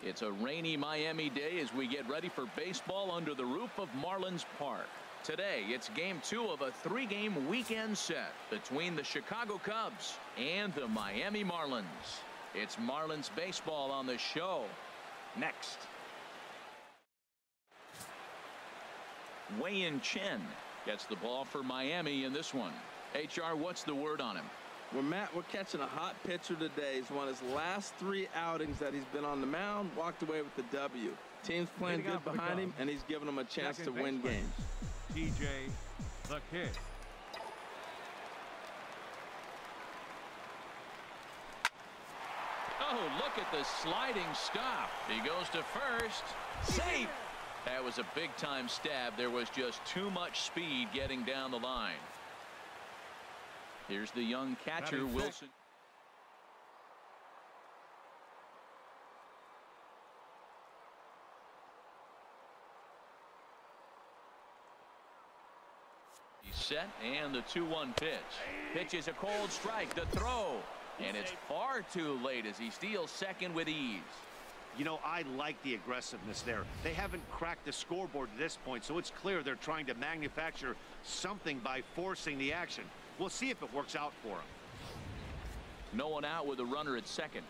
It's a rainy Miami day as we get ready for baseball under the roof of Marlins Park. Today, it's game 2 of a 3-game weekend set between the Chicago Cubs and the Miami Marlins. It's Marlins baseball on the show. Next. Wei-Yin Chen gets the ball for Miami in this one. HR, what's the word on him? Well, Matt, we're catching a hot pitcher today. He's won his last 3 outings that he's been on the mound, walked away with the W. Team's playing good behind him, and he's giving them a chance to win games. TJ, the kid. Oh, look at the sliding stop. He goes to first. Safe. That was a big-time stab. There was just too much speed getting down the line. Here's the young catcher, Wilson. He's set, and the 2-1 pitch. Pitch is a cold strike. The throw. And it's far too late as he steals second with ease. You know, I like the aggressiveness there. They haven't cracked the scoreboard at this point, so it's clear they're trying to manufacture something by forcing the action. We'll see if it works out for him. No one out with a runner at second.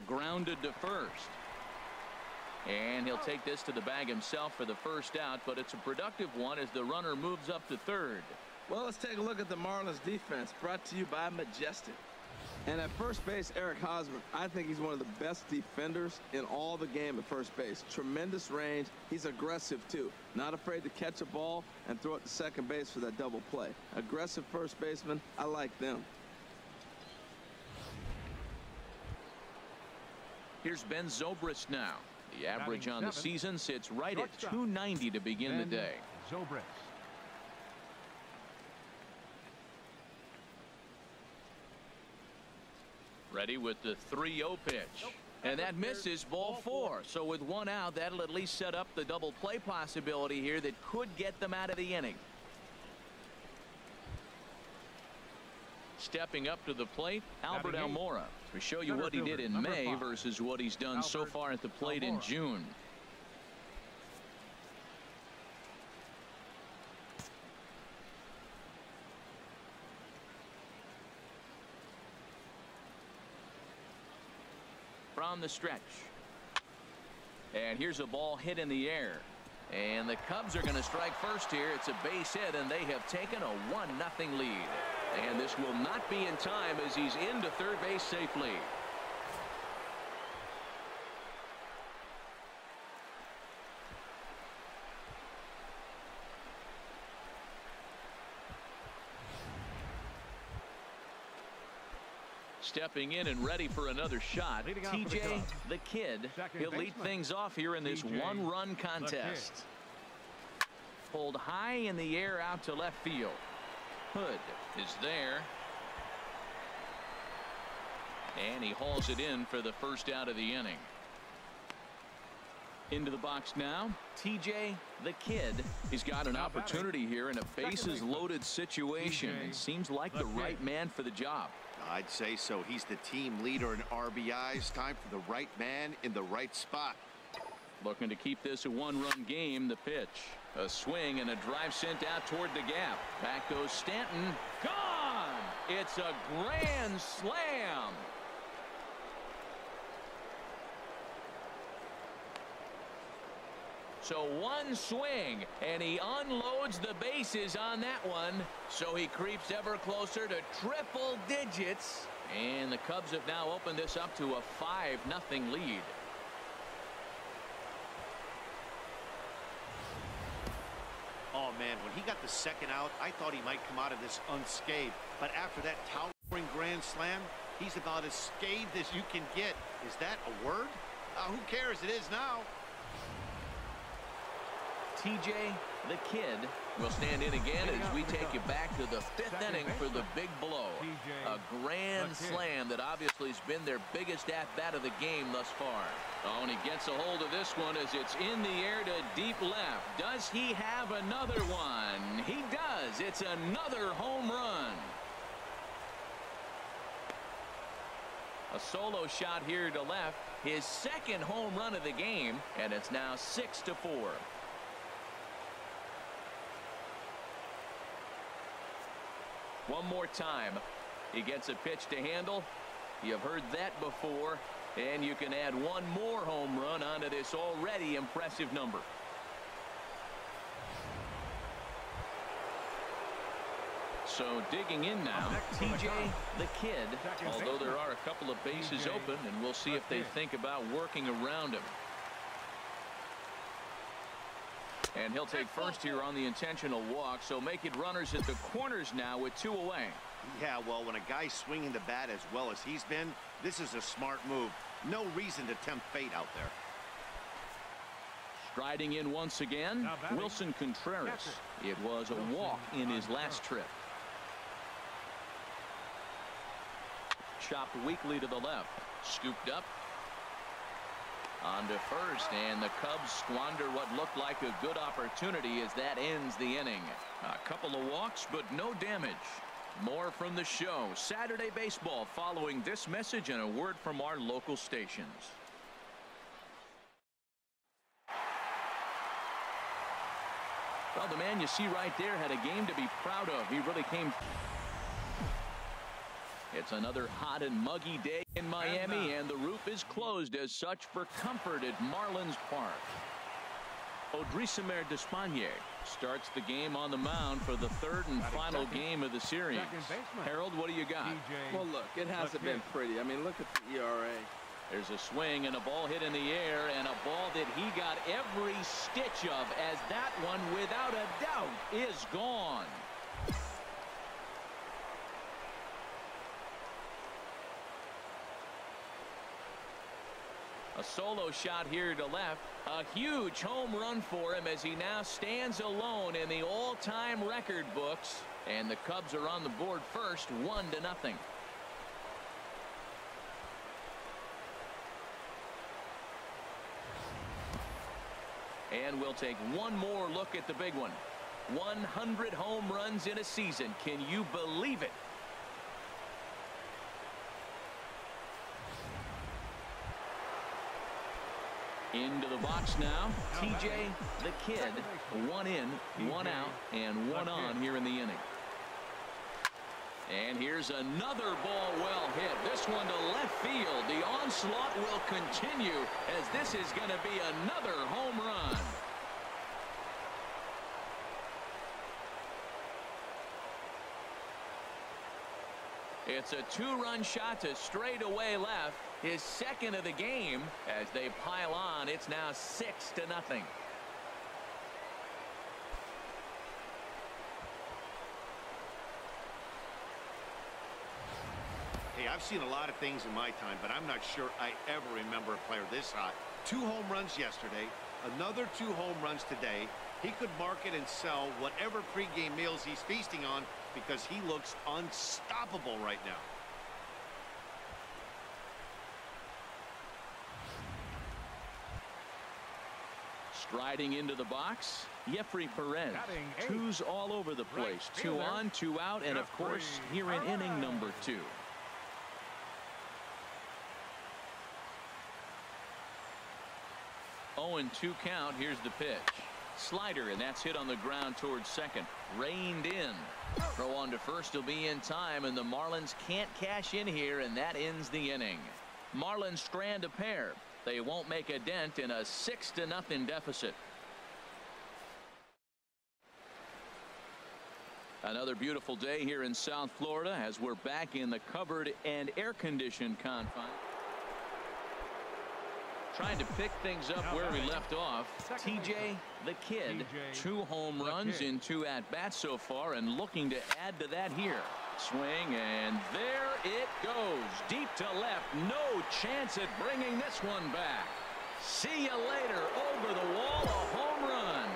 Grounded to first. And he'll take this to the bag himself for the first out, but it's a productive one as the runner moves up to third. Well, let's take a look at the Marlins defense, brought to you by Majestic. And at first base, Eric Hosmer, I think he's one of the best defenders in all the game at first base. Tremendous range. He's aggressive, too. Not afraid to catch a ball and throw it to second base for that double play. Aggressive first baseman. I like them. Here's Ben Zobrist now. The average on the season sits right at 290 to begin the day. Zobrist. Ready with the 3-0 pitch. And that misses, ball 4. So with 1 out, that'll at least set up the double play possibility here that could get them out of the inning. Stepping up to the plate, Albert Almora, to show you what he did in May versus what he's done so far at the plate in June. From the stretch. And here's a ball hit in the air. And the Cubs are going to strike first here. It's a base hit, and they have taken a 1-0 lead. And this will not be in time as he's into third base safely. Stepping in and ready for another shot, TJ the kid. He'll lead things off here in this 1-run contest. Pulled high in the air out to left field. Hood is there. And he hauls it in for the first out of the inning. Into the box now, TJ the kid. He's got an opportunity here in a bases loaded situation and seems like the right man for the job. I'd say so. He's the team leader in RBIs. Time for the right man in the right spot. Looking to keep this a 1-run game. The pitch, a swing and a drive sent out toward the gap. Back goes Stanton. Gone. It's a grand slam. So one swing, and he unloads the bases on that one. So he creeps ever closer to triple digits. And the Cubs have now opened this up to a 5-0 lead. Oh, man, when he got the second out, I thought he might come out of this unscathed. But after that towering grand slam, he's about as scathed as you can get. Is that a word? Who cares? It is now. TJ the Kid will stand in again as we take you back to the 5th inning for the big blow. A grand slam that obviously has been their biggest at-bat of the game thus far. Oh, and he gets a hold of this one as it's in the air to deep left. Does he have another one? He does. It's another home run. A solo shot here to left. His 2nd home run of the game, and it's now 6-4. One more time. He gets a pitch to handle. You've heard that before. And you can add one more home run onto this already impressive number. So digging in now, TJ the Kid, although there are a couple of bases open, and we'll see if they think about working around him. And he'll take first here on the intentional walk, so make it runners at the corners now with 2 away. Yeah, well, when a guy's swinging the bat as well as he's been, this is a smart move. No reason to tempt fate out there. Striding in once again, Wilson Contreras. It was a walk in his last trip. Chopped weakly to the left. Scooped up. On to first, and the Cubs squander what looked like a good opportunity as that ends the inning. A couple of walks, but no damage. More from the show. Saturday baseball following this message and a word from our local stations. Well, the man you see right there had a game to be proud of. He really came. It's another hot and muggy day in Miami, and the roof is closed as such for comfort at Marlins Park. Odrisamer Despaigne starts the game on the mound for the 3rd and final game of the series. Harold, what do you got? Well, look, it hasn't been pretty. I mean, look at the ERA. There's a swing and a ball hit in the air, and a ball that he got every stitch of, as that one, without a doubt, is gone. A solo shot here to left. A huge home run for him as he now stands alone in the all-time record books. And the Cubs are on the board first, 1-0. And we'll take one more look at the big one. 100 home runs in a season. Can you believe it? Into the box now, TJ the Kid. 1 in, 1 out, and 1 on here in the inning. And here's another ball well hit. This one to left field. The onslaught will continue as this is going to be another home run. It's a 2-run shot to straightaway left. His 2nd of the game. As they pile on, it's now 6-0. Hey, I've seen a lot of things in my time, but I'm not sure I ever remember a player this hot. 2 home runs yesterday, another 2 home runs today. He could market and sell whatever pregame meals he's feasting on because he looks unstoppable right now. Striding into the box, Jeffrey Perez. 2s all over the place. 2 on, 2 out, and of course here in inning number 2. Oh, and 2 count. Here's the pitch. Slider, and that's hit on the ground towards second. Reined in. Throw on to first will be in time, and the Marlins can't cash in here, and that ends the inning. Marlins strand a pair. They won't make a dent in a 6-0 deficit. Another beautiful day here in South Florida as we're back in the covered and air-conditioned confines. Trying to pick things up where we left off. TJ the Kid, 2 home runs in 2 at-bats so far, and looking to add to that here. Swing, and there it goes. Deep to left. No chance at bringing this one back. See you later. Over the wall, a home run.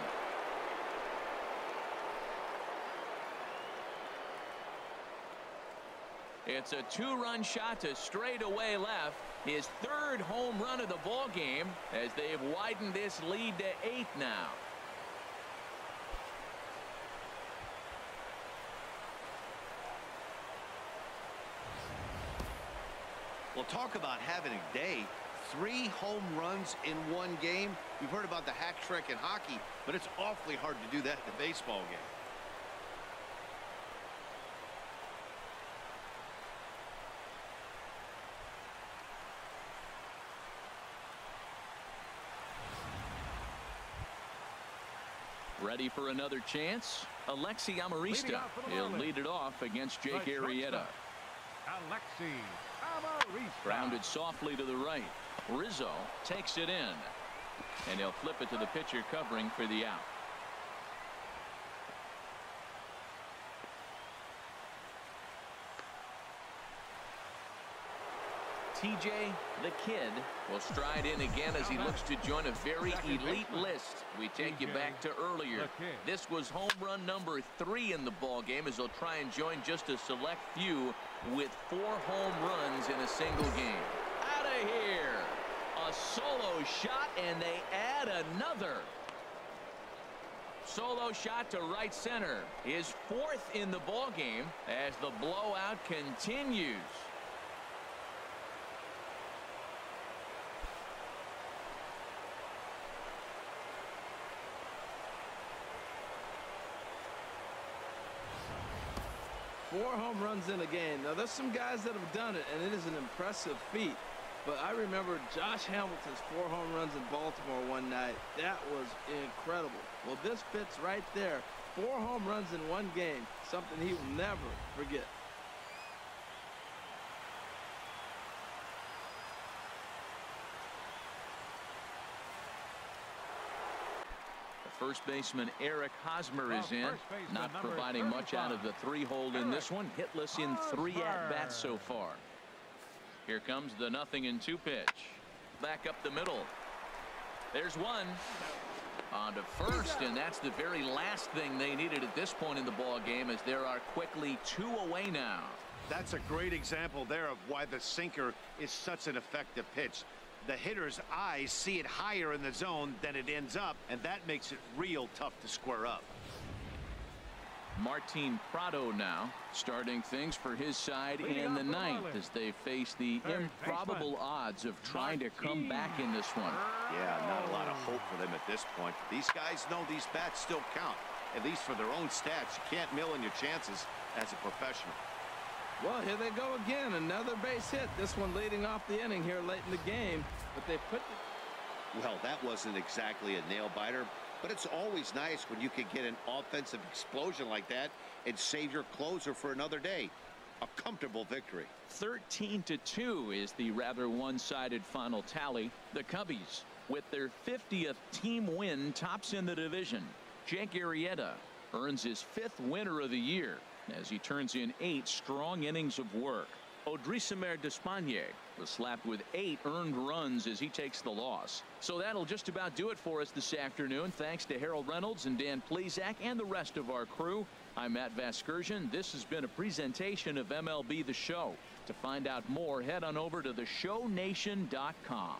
It's a two-run shot to straightaway left. His third home run of the ball game as they've widened this lead to 8 now. Well, talk about having a day. 3 home runs in one game. We've heard about the hack trick in hockey, but it's awfully hard to do that in a baseball game. Ready for another chance? Alexi Amarista. He'll lead it off against Jake Arrieta. Alexi Amarista. Grounded softly to the right. Rizzo takes it in. And he'll flip it to the pitcher covering for the out. TJ, the kid, will stride in again as he looks to join a very elite list. We take you back to earlier. This was home run number 3 in the ball game as he'll try and join just a select few with 4 home runs in a single game. Out of here. A solo shot, and they add another. Solo shot to right center. His 4th in the ball game as the blowout continues. Four home runs in a game. Now, there's some guys that have done it, and it is an impressive feat. But I remember Josh Hamilton's 4 home runs in Baltimore one night. That was incredible. Well, this fits right there. 4 home runs in one game, something he will never forget. First baseman Eric Hosmer is in, not providing much out of the 3-hole in this one. Hitless in 3 at-bats so far. Here comes the 0-2 pitch. Back up the middle. There's one. On to first, and that's the very last thing they needed at this point in the ball game, as there are quickly 2 away now. That's a great example there of why the sinker is such an effective pitch. The hitter's eyes see it higher in the zone than it ends up, and that makes it real tough to square up. Martin Prado now starting things for his side in the 9th as they face the improbable odds of trying to come back in this one. Yeah, not a lot of hope for them at this point. These guys know these bats still count, at least for their own stats. You can't mill in your chances as a professional. Well, here they go again. Another base hit. This one leading off the inning here late in the game. But they put it. Well, that wasn't exactly a nail-biter, but it's always nice when you can get an offensive explosion like that and save your closer for another day. A comfortable victory. 13-2 is the rather one-sided final tally. The Cubbies, with their 50th team win, tops in the division. Jake Arrieta earns his 5th winner of the year as he turns in 8 strong innings of work. Odrisamer Despaigne was slapped with 8 earned runs as he takes the loss. So that'll just about do it for us this afternoon. Thanks to Harold Reynolds and Dan Plesac and the rest of our crew. I'm Matt Vasgersian. This has been a presentation of MLB The Show. To find out more, head on over to theshownation.com.